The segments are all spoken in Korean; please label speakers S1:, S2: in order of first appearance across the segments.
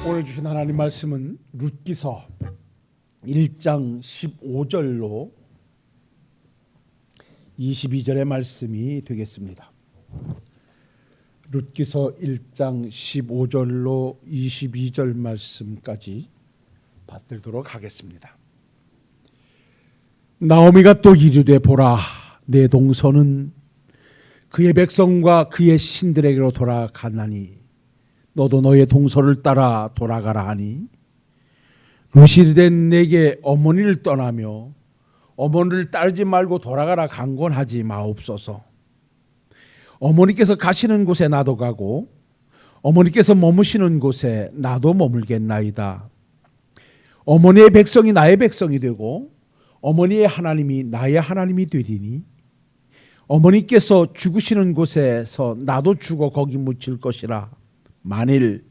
S1: 오늘 주신 하나님 말씀은 룻기서 1장 15절로 22절의 말씀이 되겠습니다. 룻기서 1장 15절로 22절 말씀까지 받들도록 하겠습니다. 나오미가 또 이르되 보라, 내 동서는 그의 백성과 그의 신들에게로 돌아가나니 너도 너의 동서를 따라 돌아가라 하니, 룻이 된 내게 어머니를 떠나며 어머니를 따르지 말고 돌아가라 강권하지 마옵소서. 어머니께서 가시는 곳에 나도 가고 어머니께서 머무시는 곳에 나도 머물겠나이다. 어머니의 백성이 나의 백성이 되고 어머니의 하나님이 나의 하나님이 되리니, 어머니께서 죽으시는 곳에서 나도 죽어 거기 묻힐 것이라. 만일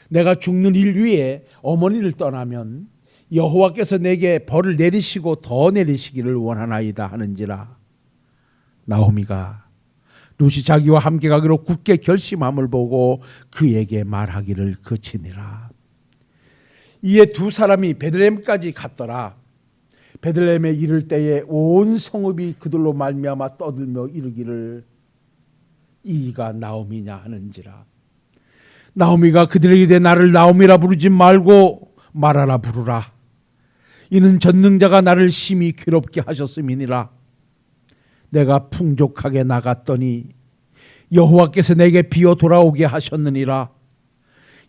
S1: 내가 죽는 일 위에 어머니를 떠나면 여호와께서 내게 벌을 내리시고 더 내리시기를 원하나이다 하는지라. 나오미가 룻이 자기와 함께 가기로 굳게 결심함을 보고 그에게 말하기를 그치니라. 이에 두 사람이 베들레헴까지 갔더라. 베들레헴에 이를 때에 온 성읍이 그들로 말미암아 떠들며 이르기를 이가 나오미냐 하는지라. 나오미가 그들에게 이르되 나를 나오미라 부르지 말고 마라라 부르라. 이는 전능자가 나를 심히 괴롭게 하셨음이니라. 내가 풍족하게 나갔더니 여호와께서 내게 비어 돌아오게 하셨느니라.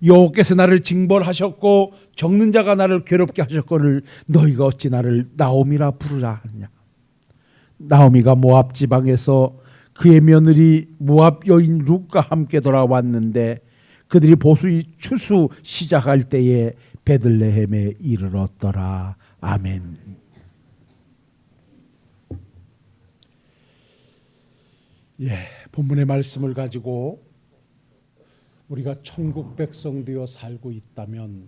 S1: 여호와께서 나를 징벌하셨고 적는 자가 나를 괴롭게 하셨거늘 너희가 어찌 나를 나오미라 부르라 하느냐. 나오미가 모압 지방에서 그의 며느리 모압 여인 룻과 함께 돌아왔는데 그들이 보수의 추수 시작할 때에 베들레헴에 이르렀더라. 아멘. 본문의 말씀을 가지고 우리가 천국 백성 되어 살고 있다면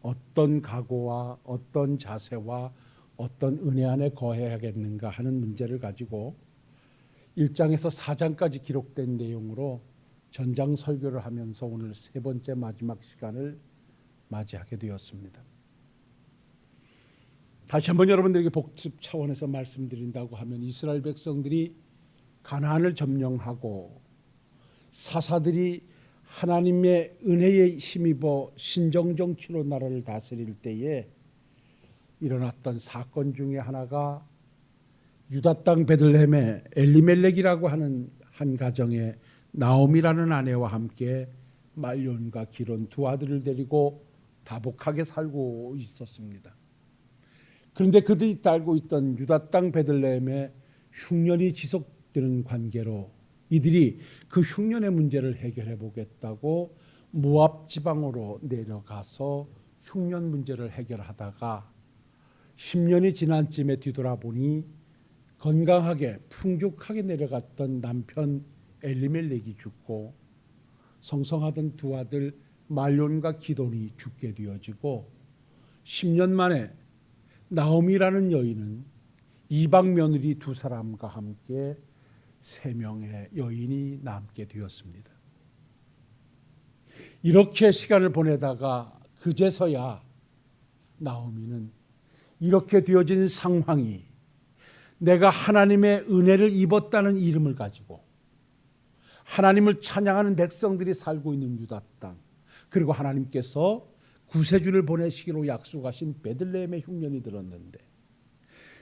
S1: 어떤 각오와 어떤 자세와 어떤 은혜 안에 거해야겠는가 하는 문제를 가지고 1장에서 4장까지 기록된 내용으로 전장 설교를 하면서 오늘 세 번째 마지막 시간을 맞이하게 되었습니다. 다시 한번 여러분들에게 복습 차원에서 말씀드린다고 하면, 이스라엘 백성들이 가나안을 점령하고 사사들이 하나님의 은혜에 힘입어 신정정치로 나라를 다스릴 때에 일어났던 사건 중에 하나가 유다 땅 베들레헴에 엘리멜렉이라고 하는 한 가정에 나오미라는 아내와 함께 말론과 기론 두 아들을 데리고 다복하게 살고 있었습니다. 그런데 그들이 살고 있던 유다 땅 베들레헴에 흉년이 지속되는 관계로 이들이 그 흉년의 문제를 해결해 보겠다고 모압 지방으로 내려가서 흉년 문제를 해결하다가 10년이 지난 쯤에 뒤돌아보니 건강하게 풍족하게 내려갔던 남편 엘리멜렉이 죽고 성성하던 두 아들 말론과 기돈이 죽게 되어지고 10년 만에 나오미라는 여인은 이방 며느리 두 사람과 함께 3명의 여인이 남게 되었습니다. 이렇게 시간을 보내다가 그제서야 나오미는 이렇게 되어진 상황이 내가 하나님의 은혜를 입었다는 이름을 가지고 하나님을 찬양하는 백성들이 살고 있는 유다 땅, 그리고 하나님께서 구세주를 보내시기로 약속하신 베들레헴의 흉년이 들었는데,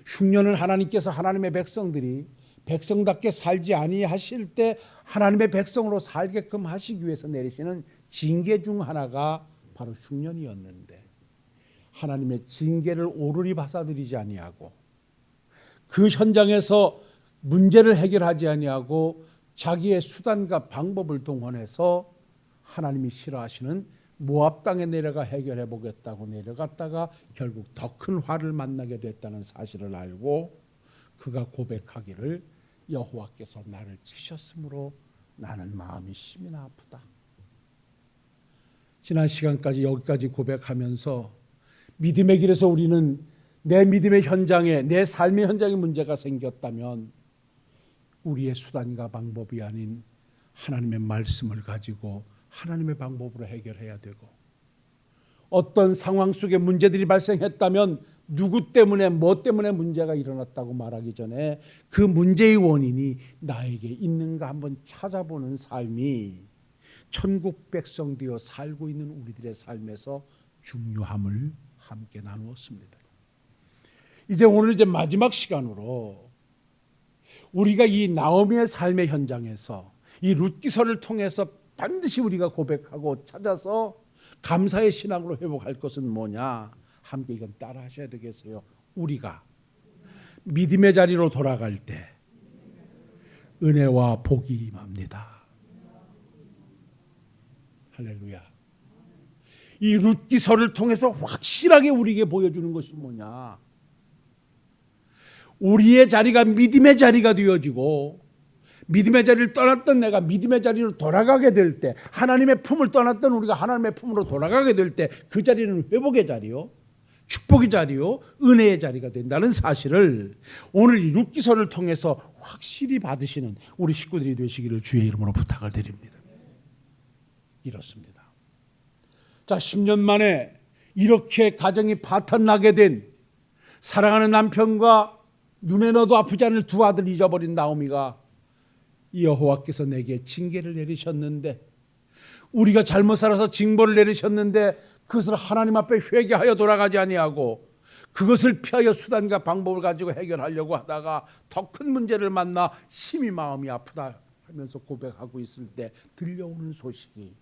S1: 흉년을 하나님께서 하나님의 백성들이 백성답게 살지 아니하실 때 하나님의 백성으로 살게끔 하시기 위해서 내리시는 징계 중 하나가 바로 흉년이었는데, 하나님의 징계를 오르리 받아들이지 아니하고 그 현장에서 문제를 해결하지 아니하고 자기의 수단과 방법을 동원해서 하나님이 싫어하시는 모압 땅에 내려가 해결해 보겠다고 내려갔다가 결국 더 큰 화를 만나게 됐다는 사실을 알고 그가 고백하기를 여호와께서 나를 치셨으므로 나는 마음이 심이나 아프다. 지난 시간까지 여기까지 고백하면서 믿음의 길에서 우리는 내 믿음의 현장에, 내 삶의 현장에 문제가 생겼다면 우리의 수단과 방법이 아닌 하나님의 말씀을 가지고 하나님의 방법으로 해결해야 되고, 어떤 상황 속에 문제들이 발생했다면 누구 때문에 뭐 때문에 문제가 일어났다고 말하기 전에 그 문제의 원인이 나에게 있는가 한번 찾아보는 삶이 천국 백성 되어 살고 있는 우리들의 삶에서 중요함을 함께 나누었습니다. 이제 오늘 마지막 시간으로 우리가 이 나오미의 삶의 현장에서 이 룻기서를 통해서 반드시 우리가 고백하고 찾아서 감사의 신앙으로 회복할 것은 뭐냐? 함께 이건 따라 하셔야 되겠어요. 우리가 믿음의 자리로 돌아갈 때 은혜와 복이 임합니다. 할렐루야. 이 룻기서를 통해서 확실하게 우리에게 보여주는 것이 뭐냐? 우리의 자리가 믿음의 자리가 되어지고, 믿음의 자리를 떠났던 내가 믿음의 자리로 돌아가게 될 때, 하나님의 품을 떠났던 우리가 하나님의 품으로 돌아가게 될 때 그 자리는 회복의 자리요, 축복의 자리요, 은혜의 자리가 된다는 사실을 오늘 이 룻기서를 통해서 확실히 받으시는 우리 식구들이 되시기를 주의 이름으로 부탁을 드립니다. 이렇습니다. 자, 10년 만에 이렇게 가정이 파탄나게 된, 사랑하는 남편과 눈에 넣어도 아프지 않을 두 아들 잊어버린 나오미가 여호와께서 내게 징계를 내리셨는데, 우리가 잘못 살아서 징벌을 내리셨는데 그것을 하나님 앞에 회개하여 돌아가지 아니하고 그것을 피하여 수단과 방법을 가지고 해결하려고 하다가 더 큰 문제를 만나 심히 마음이 아프다 하면서 고백하고 있을 때 들려오는 소식이,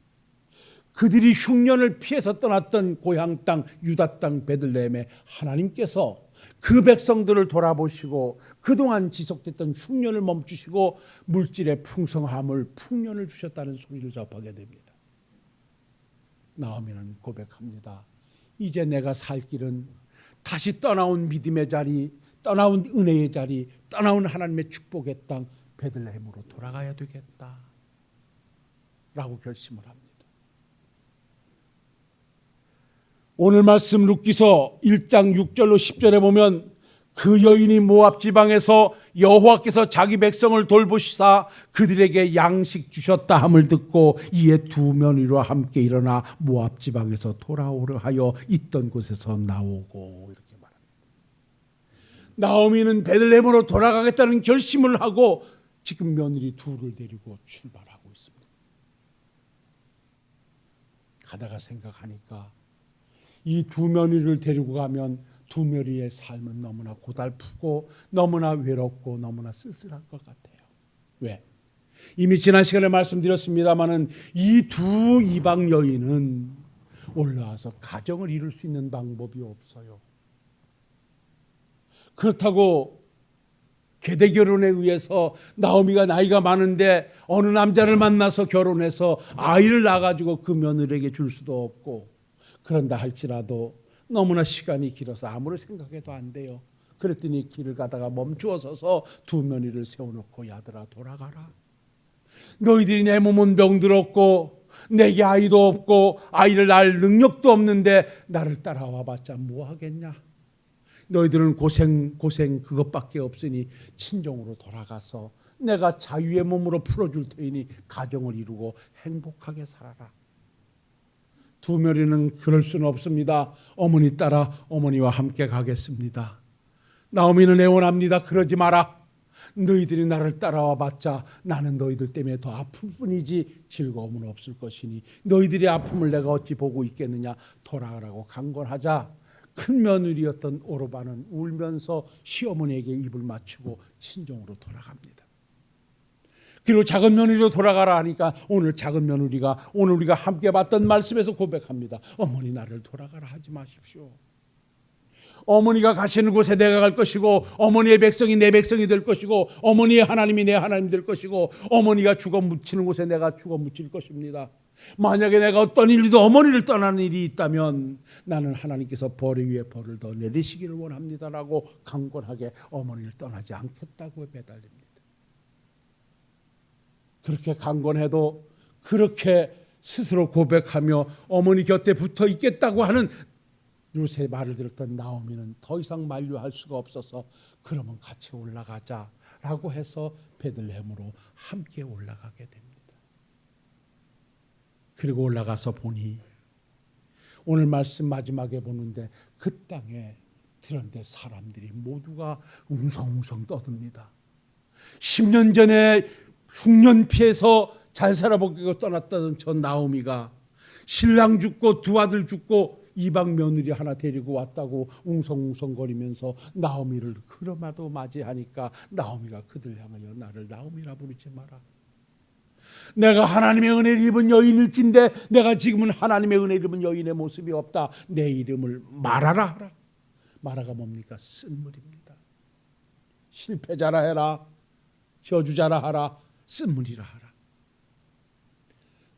S1: 그들이 흉년을 피해서 떠났던 고향 땅 유다 땅 베들레헴에 하나님께서 그 백성들을 돌아보시고 그동안 지속됐던 흉년을 멈추시고 물질의 풍성함을 풍년을 주셨다는 소리를 접하게 됩니다. 나오미는 고백합니다. 이제 내가 살 길은 다시 떠나온 믿음의 자리, 떠나온 은혜의 자리, 떠나온 하나님의 축복의 땅 베들레헴으로 돌아가야 되겠다 라고 결심을 합니다. 오늘 말씀 룻기서 1장 6절로 10절에 보면 그 여인이 모압 지방에서 여호와께서 자기 백성을 돌보시사 그들에게 양식 주셨다 함을 듣고 이에 두 며느리와 함께 일어나 모압 지방에서 돌아오려 하여 있던 곳에서 나오고, 이렇게 말합니다. 나오미는 베들레헴으로 돌아가겠다는 결심을 하고 지금 며느리 둘을 데리고 출발하고 있습니다. 가다가 생각하니까 이 두 며느리를 데리고 가면 두 며느리의 삶은 너무나 고달프고 너무나 외롭고 너무나 쓸쓸할 것 같아요. 왜? 이미 지난 시간에 말씀드렸습니다마는 이 두 이방 여인은 올라와서 가정을 이룰 수 있는 방법이 없어요. 그렇다고 계대 결혼에 의해서 나오미가 나이가 많은데 어느 남자를 만나서 결혼해서 아이를 낳아가지고 그 며느리에게 줄 수도 없고, 그런다 할지라도 너무나 시간이 길어서 아무리 생각해도 안 돼요. 그랬더니 길을 가다가 멈추어 서서 두 며느리를 세워놓고, 야들아 돌아가라. 너희들이 내 몸은 병들었고 내게 아이도 없고 아이를 낳을 능력도 없는데 나를 따라와 봤자 뭐 하겠냐. 너희들은 고생 그것밖에 없으니 친정으로 돌아가서 내가 자유의 몸으로 풀어줄 테니 가정을 이루고 행복하게 살아라. 두 며느리는 그럴 수는 없습니다. 어머니 따라 어머니와 함께 가겠습니다. 나오미는 애원합니다. 그러지 마라. 너희들이 나를 따라와 봤자 나는 너희들 때문에 더 아플 뿐이지 즐거움은 없을 것이니 너희들의 아픔을 내가 어찌 보고 있겠느냐. 돌아가라고 강권하자 큰 며느리였던 오르바는 울면서 시어머니에게 입을 맞추고 친정으로 돌아갑니다. 그리고 작은 며느리로 돌아가라 하니까 오늘 작은 며느리가 오늘 우리가 함께 봤던 말씀에서 고백합니다. 어머니 나를 돌아가라 하지 마십시오. 어머니가 가시는 곳에 내가 갈 것이고 어머니의 백성이 내 백성이 될 것이고 어머니의 하나님이 내 하나님 될 것이고 어머니가 죽어 묻히는 곳에 내가 죽어 묻힐 것입니다. 만약에 내가 어떤 일도 어머니를 떠나는 일이 있다면 나는 하나님께서 벌 위에 벌을 더 내리시기를 원합니다라고 강권하게 어머니를 떠나지 않겠다고 배달립니다. 그렇게 강권해도 그렇게 스스로 고백하며 어머니 곁에 붙어 있겠다고 하는 룻의 말을 들었던 나오미는 더 이상 만류할 수가 없어서 그러면 같이 올라가자라고 해서 베들레헴으로 함께 올라가게 됩니다. 그리고 올라가서 보니 오늘 말씀 마지막에 보는데 그 땅에 들었는데 사람들이 모두가 웅성웅성 떠듭니다. 10년 전에 흉년 피해서 잘 살아보기로 떠났다던 저 나오미가 신랑 죽고 두 아들 죽고 이방 며느리 하나 데리고 왔다고 웅성웅성거리면서 나오미를 그러마도 맞이하니까 나오미가 그들 향하여 나를 나오미라 부르지 마라. 내가 하나님의 은혜를 입은 여인일진데 내가 지금은 하나님의 은혜를 입은 여인의 모습이 없다. 내 이름을 마라라 하라. 마라가 뭡니까? 쓴물입니다. 실패자라 해라. 저주자라 하라. 쓴물이라 하라.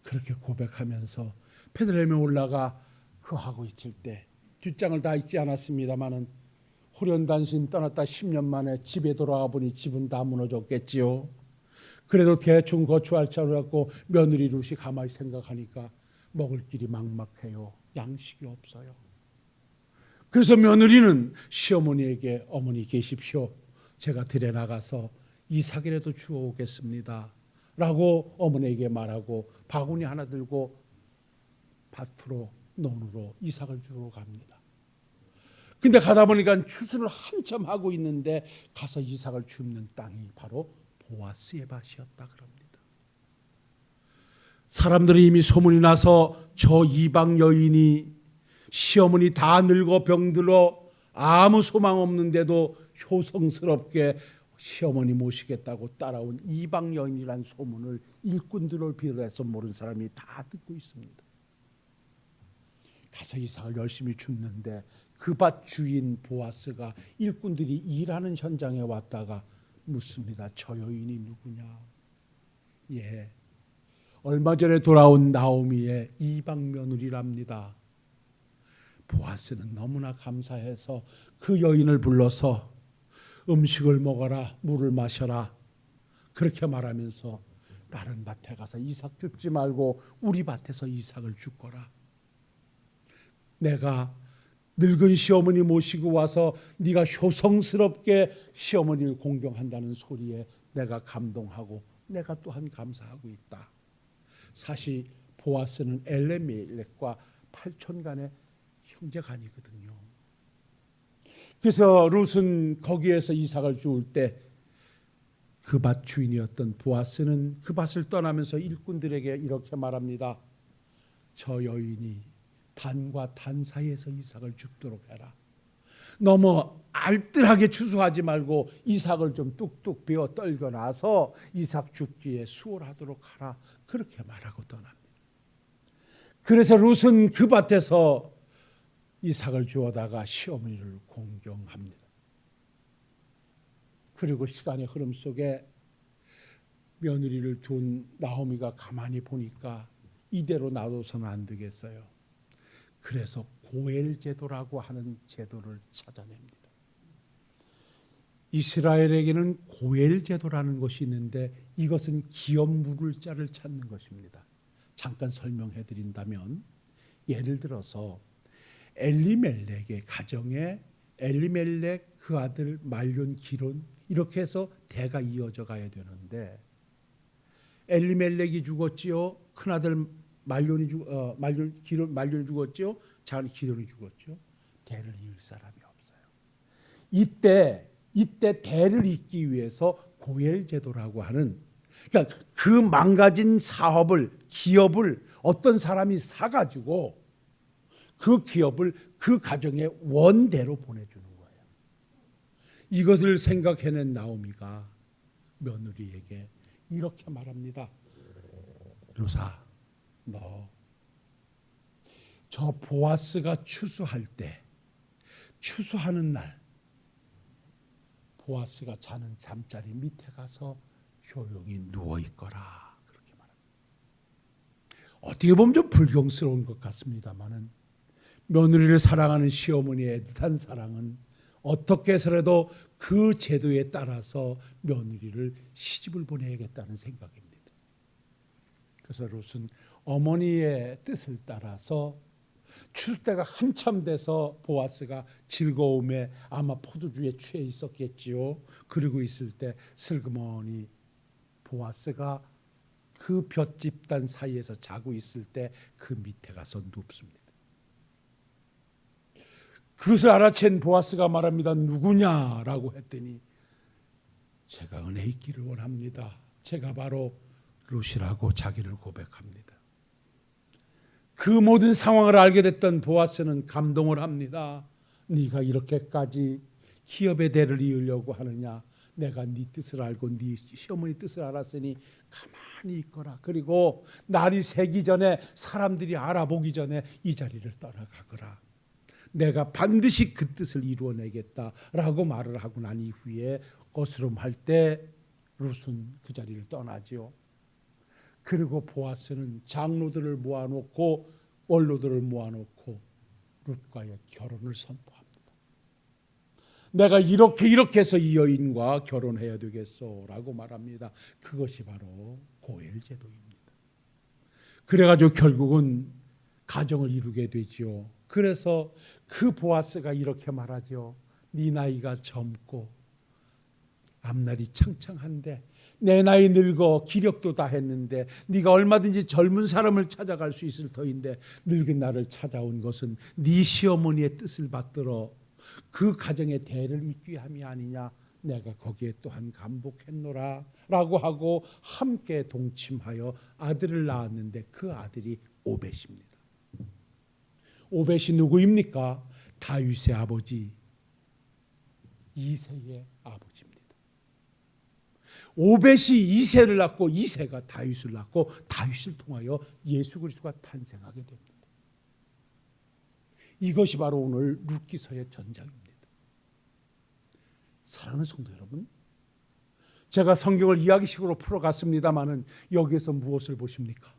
S1: 그렇게 고백하면서 베들레헴에 올라가 하고 있을 때 뒷장을 다 읽지 않았습니다마는 호련단신 떠났다 10년 만에 집에 돌아가 보니 집은 다 무너졌겠지요. 그래도 대충 거주할 줄 알았고 며느리 룻이 가만히 생각하니까 먹을 길이 막막해요. 양식이 없어요. 그래서 며느리는 시어머니에게 어머니 계십시오. 제가 들에 나가서 이삭이라도 주워 오겠습니다. 라고 어머니에게 말하고 바구니 하나 들고 밭으로 논으로 이삭을 주러 갑니다. 근데 가다 보니까 추수를 한참 하고 있는데 가서 이삭을 줍는 땅이 바로 보아스의 밭이었다 그럽니다. 사람들이 이미 소문이 나서 저 이방 여인이 시어머니 다 늙어 병들어 아무 소망 없는데도 효성스럽게 시어머니 모시겠다고 따라온 이방 여인이란 소문을 일꾼들을 비롯해서 모르는 사람이 다 듣고 있습니다. 가서 이삭을 열심히 줍는데 그 밭 주인 보아스가 일꾼들이 일하는 현장에 왔다가 묻습니다. 저 여인이 누구냐? 예, 얼마 전에 돌아온 나오미의 이방 며느리랍니다. 보아스는 너무나 감사해서 그 여인을 불러서 음식을 먹어라, 물을 마셔라 그렇게 말하면서 다른 밭에 가서 이삭 줍지 말고 우리 밭에서 이삭을 줍거라. 내가 늙은 시어머니 모시고 와서 네가 효성스럽게 시어머니를 공경한다는 소리에 내가 감동하고 내가 또한 감사하고 있다. 사실 보아스는 엘레멜렉과 8촌간의 형제간이거든요. 그래서 룻은 거기에서 이삭을 주울 때 그 밭 주인이었던 보아스는 그 밭을 떠나면서 일꾼들에게 이렇게 말합니다. 저 여인이 단과 단 사이에서 이삭을 줍도록 해라. 너무 알뜰하게 추수하지 말고 이삭을 좀 뚝뚝 베어 떨겨놔서 이삭 줍기에 수월하도록 하라. 그렇게 말하고 떠납니다. 그래서 룻은 그 밭에서 이삭을 주워다가 시어머니를 공경합니다. 그리고 시간의 흐름 속에 며느리를 둔 나오미가 가만히 보니까 이대로 놔둬서는 안 되겠어요. 그래서 고엘 제도라고 하는 제도를 찾아냅니다. 이스라엘에게는 고엘 제도라는 것이 있는데 이것은 기업 물을 자를 찾는 것입니다. 잠깐 설명해 드린다면 예를 들어서 엘리멜렉의 가정에 엘리멜렉 그 아들 말론 기론 이렇게 해서 대가 이어져 가야 되는데 엘리멜렉이 죽었지요. 큰아들 말론이 죽었죠. 작은 기돈이 죽었죠. 대를 이을 사람이 없어요. 이때 대를 잇기 위해서 고엘 제도라고 하는 그러니까 그 망가진 사업을 기업을 어떤 사람이 사가지고 그 기업을 그 가정의 원대로 보내주는 거예요. 이것을 생각해낸 나오미가 며느리에게 이렇게 말합니다. 루사, 너 저 보아스가 추수할 때 추수하는 날 보아스가 자는 잠자리 밑에 가서 조용히 누워 있거라. 그렇게 말합니다. 어떻게 보면 좀 불경스러운 것 같습니다만은 며느리를 사랑하는 시어머니의 애틋한 사랑은 어떻게 해서라도 그 제도에 따라서 며느리를 시집을 보내야겠다는 생각입니다. 그래서 룻은 어머니의 뜻을 따라서 출 때가 한참 돼서 보아스가 즐거움에 아마 포도주에 취해 있었겠지요. 그러고 있을 때 슬그머니 보아스가 그 볏 집단 사이에서 자고 있을 때 그 밑에 가서 눕습니다. 그것을 알아챈 보아스가 말합니다. 누구냐라고 했더니 제가 은혜 있기를 원합니다. 제가 바로 룻이라고 자기를 고백합니다. 그 모든 상황을 알게 됐던 보아스는 감동을 합니다. 네가 이렇게까지 기업의 대를 이으려고 하느냐? 내가 네 뜻을 알고 네 시어머니 뜻을 알았으니 가만히 있거라. 그리고 날이 새기 전에 사람들이 알아보기 전에 이 자리를 떠나가거라. 내가 반드시 그 뜻을 이루어내겠다라고 말을 하고 난 이후에 거스름할 때 룻은 그 자리를 떠나지요. 그리고 보아스는 장로들을 모아놓고 원로들을 모아놓고 룻과의 결혼을 선포합니다. 내가 이렇게 해서 이 여인과 결혼해야 되겠소라고 말합니다. 그것이 바로 고엘 제도입니다. 그래가지고 결국은 가정을 이루게 되지요. 그래서 그 보아스가 이렇게 말하죠. 네 나이가 젊고 앞날이 창창한데 내 나이 늙어 기력도 다 했는데 네가 얼마든지 젊은 사람을 찾아갈 수 있을 터인데 늙은 나를 찾아온 것은 네 시어머니의 뜻을 받들어 그 가정의 대를 잇기 함이 아니냐. 내가 거기에 또한 감복했노라 라고 하고 함께 동침하여 아들을 낳았는데 그 아들이 오벳입니다. 오벳이 누구입니까? 다윗의 아버지 이새의 아버지입니다. 오벳이 이새를 낳고 이새가 다윗을 낳고 다윗을 통하여 예수 그리스도가 탄생하게 됩니다. 이것이 바로 오늘 룻기서의 전장입니다. 사랑하는 성도 여러분, 제가 성경을 이야기식으로 풀어갔습니다마는 여기에서 무엇을 보십니까?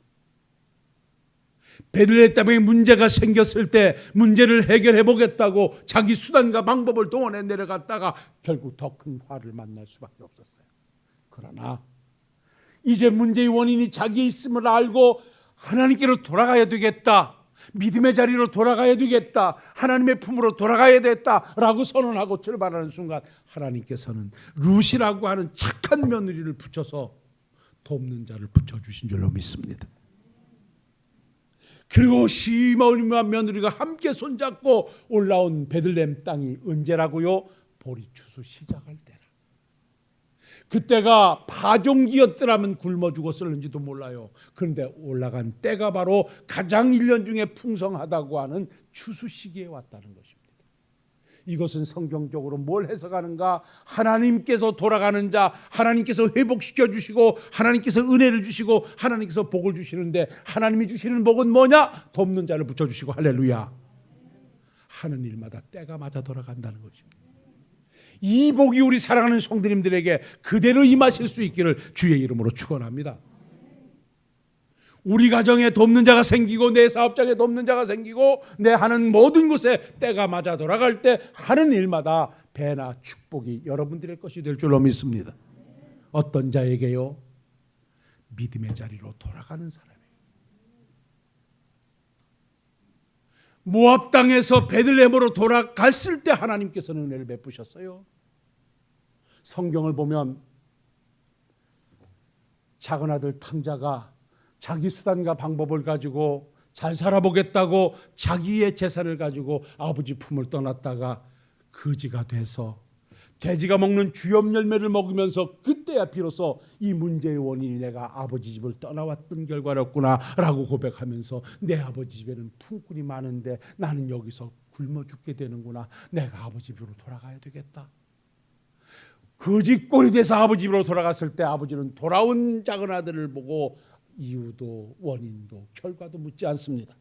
S1: 베들레헴 땅에 문제가 생겼을 때 문제를 해결해 보겠다고 자기 수단과 방법을 동원해 내려갔다가 결국 더 큰 화를 만날 수밖에 없었어요. 그러나 이제 문제의 원인이 자기에 있음을 알고 하나님께로 돌아가야 되겠다, 믿음의 자리로 돌아가야 되겠다, 하나님의 품으로 돌아가야 되겠다라고 선언하고 출발하는 순간 하나님께서는 룻이라고 하는 착한 며느리를 붙여서 돕는 자를 붙여주신 줄로 믿습니다. 그리고 시므온과 며느리가 함께 손잡고 올라온 베들레헴 땅이 언제라고요? 보리 추수 시작할 때라. 그때가 파종기였더라면 굶어 죽었을는지도 몰라요. 그런데 올라간 때가 바로 가장 1년 중에 풍성하다고 하는 추수 시기에 왔다는 것입니다. 이것은 성경적으로 뭘 해석하는가? 하나님께서 돌아가는 자, 하나님께서 회복시켜 주시고 하나님께서 은혜를 주시고 하나님께서 복을 주시는데 하나님이 주시는 복은 뭐냐? 돕는 자를 붙여주시고 할렐루야. 하는 일마다 때가 맞아 돌아간다는 것입니다. 이 복이 우리 사랑하는 성도님들에게 그대로 임하실 수 있기를 주의 이름으로 축원합니다. 우리 가정에 돕는 자가 생기고 내 사업장에 돕는 자가 생기고 내 하는 모든 곳에 때가 맞아 돌아갈 때 하는 일마다 배나 축복이 여러분들의 것이 될 줄로 믿습니다. 어떤 자에게요? 믿음의 자리로 돌아가는 사람이에요. 모압 땅에서 베들레헴으로 돌아갔을 때 하나님께서는 은혜를 베푸셨어요. 성경을 보면 작은 아들 탕자가 자기 수단과 방법을 가지고 잘 살아보겠다고 자기의 재산을 가지고 아버지 품을 떠났다가 거지가 돼서 돼지가 먹는 귀염 열매를 먹으면서 그때야 비로소 이 문제의 원인이 내가 아버지 집을 떠나왔던 결과였구나 라고 고백하면서 내 아버지 집에는 품꾼이 많은데 나는 여기서 굶어 죽게 되는구나. 내가 아버지 집으로 돌아가야 되겠다. 거지 꼴이 돼서 아버지 집으로 돌아갔을 때 아버지는 돌아온 작은 아들을 보고 이유도 원인도 결과도 묻지 않습니다.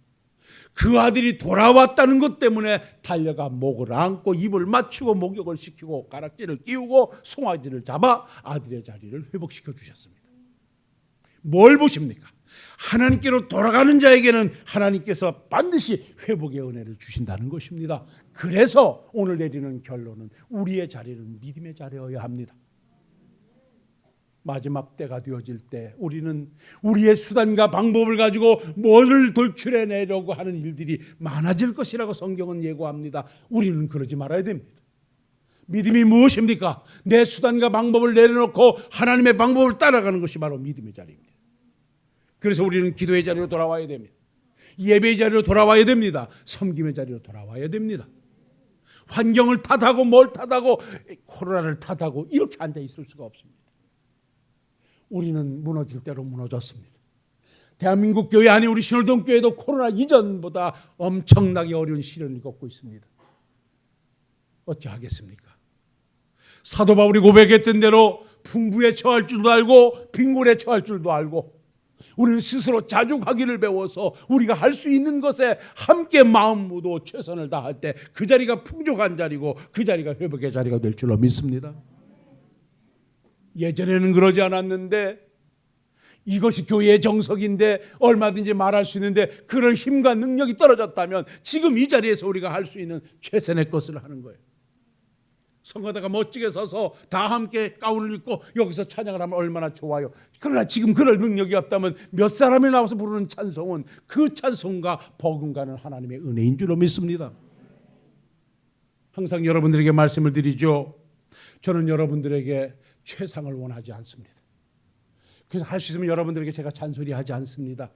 S1: 그 아들이 돌아왔다는 것 때문에 달려가 목을 안고 입을 맞추고 목욕을 시키고 가락지를 끼우고 송아지를 잡아 아들의 자리를 회복시켜 주셨습니다. 뭘 보십니까? 하나님께로 돌아가는 자에게는 하나님께서 반드시 회복의 은혜를 주신다는 것입니다. 그래서 오늘 내리는 결론은 우리의 자리는 믿음의 자리여야 합니다. 마지막 때가 되어질 때 우리는 우리의 수단과 방법을 가지고 뭐를 돌출해내려고 하는 일들이 많아질 것이라고 성경은 예고합니다. 우리는 그러지 말아야 됩니다. 믿음이 무엇입니까? 내 수단과 방법을 내려놓고 하나님의 방법을 따라가는 것이 바로 믿음의 자리입니다. 그래서 우리는 기도의 자리로 돌아와야 됩니다. 예배의 자리로 돌아와야 됩니다. 섬김의 자리로 돌아와야 됩니다. 환경을 탓하고 뭘 탓하고 코로나를 탓하고 이렇게 앉아 있을 수가 없습니다. 우리는 무너질 대로 무너졌습니다. 대한민국 교회 안에 우리 신월동 교회도 코로나 이전보다 엄청나게 어려운 시련을 겪고 있습니다. 어찌하겠습니까? 사도 바울이 고백했던 대로 풍부에 처할 줄도 알고 빈곤에 처할 줄도 알고 우리는 스스로 자족하기를 배워서 우리가 할 수 있는 것에 함께 마음으로 최선을 다할 때 그 자리가 풍족한 자리고 그 자리가 회복의 자리가 될 줄로 믿습니다. 예전에는 그러지 않았는데 이것이 교회의 정석인데 얼마든지 말할 수 있는데 그럴 힘과 능력이 떨어졌다면 지금 이 자리에서 우리가 할 수 있는 최선의 것을 하는 거예요. 성가다가 멋지게 서서 다 함께 가운을 입고 여기서 찬양을 하면 얼마나 좋아요. 그러나 지금 그럴 능력이 없다면 몇 사람이 나와서 부르는 찬송은 그 찬송과 버금가는 하나님의 은혜인 줄로 믿습니다. 항상 여러분들에게 말씀을 드리죠. 저는 여러분들에게 최상을 원하지 않습니다. 그래서 할 수 있으면 여러분들에게 제가 잔소리하지 않습니다.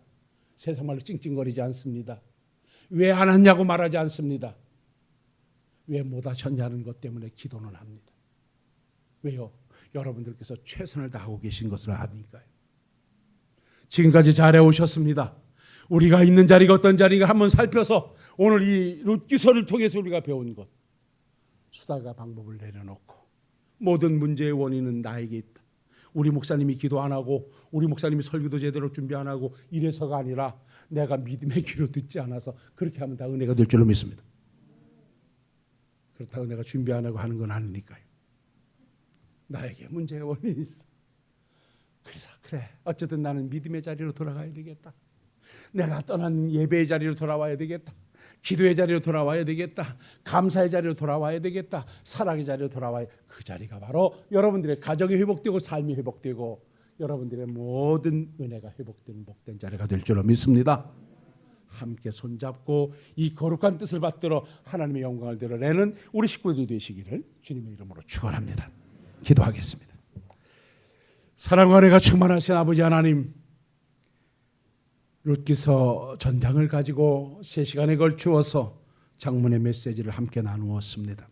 S1: 세상 말로 찡찡거리지 않습니다. 왜 안 했냐고 말하지 않습니다. 왜 못 하셨냐는 것 때문에 기도는 합니다. 왜요? 여러분들께서 최선을 다하고 계신 것을 아니까요. 지금까지 잘해오셨습니다. 우리가 있는 자리가 어떤 자리인가 한번 살펴서 오늘 이 룻기서를 통해서 우리가 배운 것, 수단과 방법을 내려놓고 모든 문제의 원인은 나에게 있다. 우리 목사님이 기도 안 하고 우리 목사님이 설교도 제대로 준비 안 하고 이래서가 아니라 내가 믿음의 귀로 듣지 않아서 그렇게 하면 다 은혜가 될 줄로 믿습니다. 그렇다고 내가 준비 안 하고 하는 건 아니니까요. 나에게 문제의 원인이 있어. 그래서 그래 어쨌든 나는 믿음의 자리로 돌아가야 되겠다. 내가 떠난 예배의 자리로 돌아와야 되겠다. 기도의 자리로 돌아와야 되겠다. 감사의 자리로 돌아와야 되겠다. 사랑의 자리로 돌아와야. 그 자리가 바로 여러분들의 가정이 회복되고 삶이 회복되고 여러분들의 모든 은혜가 회복되는 복된 자리가 될 줄로 믿습니다. 함께 손잡고 이 거룩한 뜻을 받들어 하나님의 영광을 드러내는 우리 식구들이 되시기를 주님의 이름으로 축원합니다. 기도하겠습니다. 사랑과 은혜가 충만하신 아버지 하나님, 룻기서 전장을 가지고 3시간에 걸추어서 장문의 메시지를 함께 나누었습니다.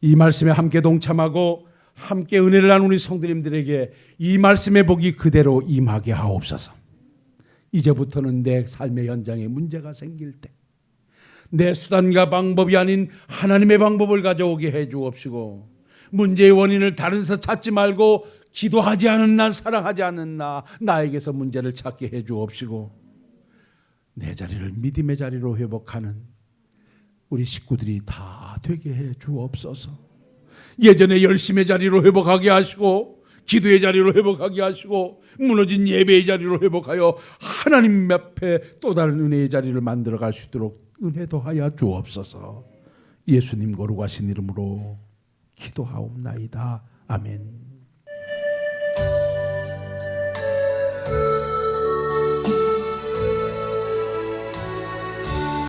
S1: 이 말씀에 함께 동참하고 함께 은혜를 나눈 우리 성도님들에게 이 말씀의 복이 그대로 임하게 하옵소서. 이제부터는 내 삶의 현장에 문제가 생길 때 내 수단과 방법이 아닌 하나님의 방법을 가져오게 해 주옵시고 문제의 원인을 다른 데서 찾지 말고 기도하지 않은 나, 사랑하지 않는 나에게서 문제를 찾게 해 주옵시고 내 자리를 믿음의 자리로 회복하는 우리 식구들이 다 되게 해 주옵소서. 예전에 열심의 자리로 회복하게 하시고 기도의 자리로 회복하게 하시고 무너진 예배의 자리로 회복하여 하나님 앞에 또 다른 은혜의 자리를 만들어갈 수 있도록 은혜도 하여 주옵소서. 예수님 거룩하신 이름으로 기도하옵나이다. 아멘.